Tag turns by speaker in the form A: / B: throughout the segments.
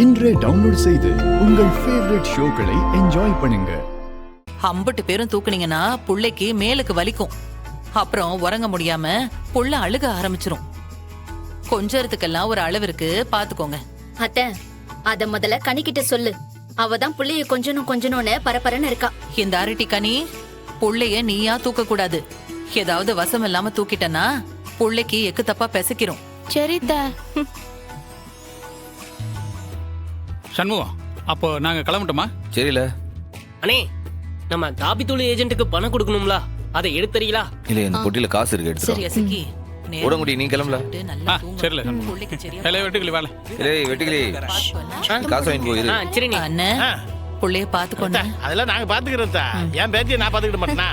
A: இன்றே டவுன்லோட் செய்து உங்கள் ஃபேவரட் ஷோக்களை என்ஜாய் பண்ணுங்க.
B: 50 பேரும் தூக்குனீங்கன்னா புள்ளைக்கு மேலுக்கு வலிக்கும். அப்புறம் உறங்க முடியாம புள்ள அழுக ஆரம்பிச்சிரும். கொஞ்சத்துக்கெல்லாம் ஒரு அளவிற்கு பாத்துக்கோங்க.
C: அத்தை, அத முதல்ல கனிக்கிட்ட சொல்லு. அவதான் புள்ளைய கொஞ்சணும்னு பரபரன்னு இருக்கா.
B: இந்த அரட்டி கனி, புள்ளைய நீயா தூக்க கூடாது. ஏதாவது வசம் இல்லாம தூக்கிட்டனா புள்ளைக்கு எக்கு தப்பா பெசக்கிறோம்.
C: சரித்த.
D: சண்முகம், அப்போ நாங்க கிளம்பட்டோமா?
E: சரில
F: அண்ணே, நம்ம காபித்தூள் ஏஜென்ட்டுக்கு பணம் கொடுக்கணும்ல, அதை எடுத்துறீங்களா?
E: இல்ல, இந்த பொட்டியில காசு இருக்கு, எடுத்துறோம்.
B: சரியா சிக்கி?
E: உடங்குடி, நீ கிளம்பல.
D: சரில. வெட்டுக்கிளி வேலை.
E: ஏய் வெட்டுக்கிளி, காசு வாங்கி போயிரு.
F: சரி நீ
B: அண்ணே, புள்ளைய பாத்துக்கோங்க.
G: அதெல்லாம் நாங்க பாத்துக்கிறோம். என் பேத்தியை நான் பாத்துக்கிட மாட்டேனா?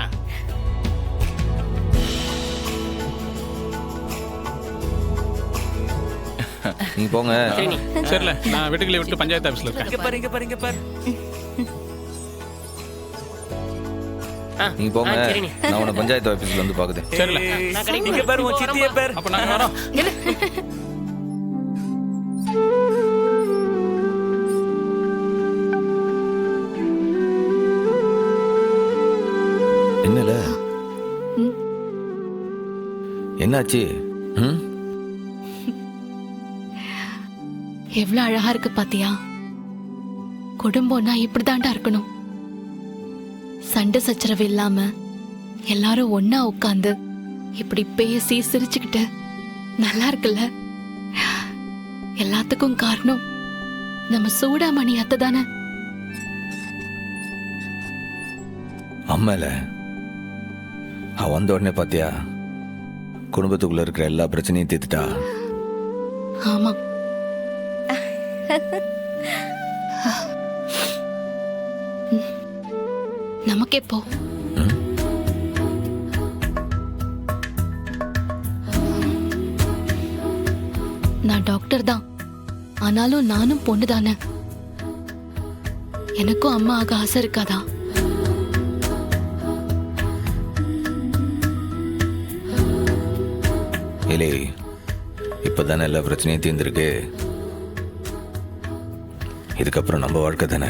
E: நீ போங்க.
D: சரில, நான் வெட்டுக்கிளி விட்டு பஞ்சாயத்து ஆபீஸ்ல இருக்கேன்.
F: இங்க பாரு.
E: நீ போங்க, நான் உன்னை பஞ்சாயத்து ஆபீஸ்ல வந்து பாக்குதேன்.
D: சரில.
F: இங்க பாரு, உன் சித்தியே பாரு.
D: அப்ப நாங்க வரோம்.
E: என்னல, என்னாச்சு?
H: எவ்வளவு அழகா இருக்கு பாத்தியா? குடும்பம்னா இப்படிதான்டா இருக்கணும். சண்டை சச்சரவு இல்லாம எல்லாரும் ஒன்னா உட்காந்து இப்படி பேசி சிரிச்சுக்கிட்டு நல்லா இருக்குல்ல? எல்லாத்துக்கும் காரணம் நம்ம சூடாமணி அத்தை தானே.
E: அம்மால அவ வந்த உடனே பாத்தியா, குடும்பத்துக்குள்ள இருக்கிற எல்லா பிரச்சனையும் தீர்த்துட்டா.
H: ஆமா, நமக்கே போ. நான் டாக்டர் தான், ஆனாலும் நானும் பொண்ணு தானே. எனக்கும் அம்மா ஆக ஆசை இருக்காதா?
E: இல்லை, இப்பதானே எல்லா பிரச்சனையும் தீர்ந்திருக்கு. இதுக்கப்புறம் நம்ம வாழ்க்கை தானே.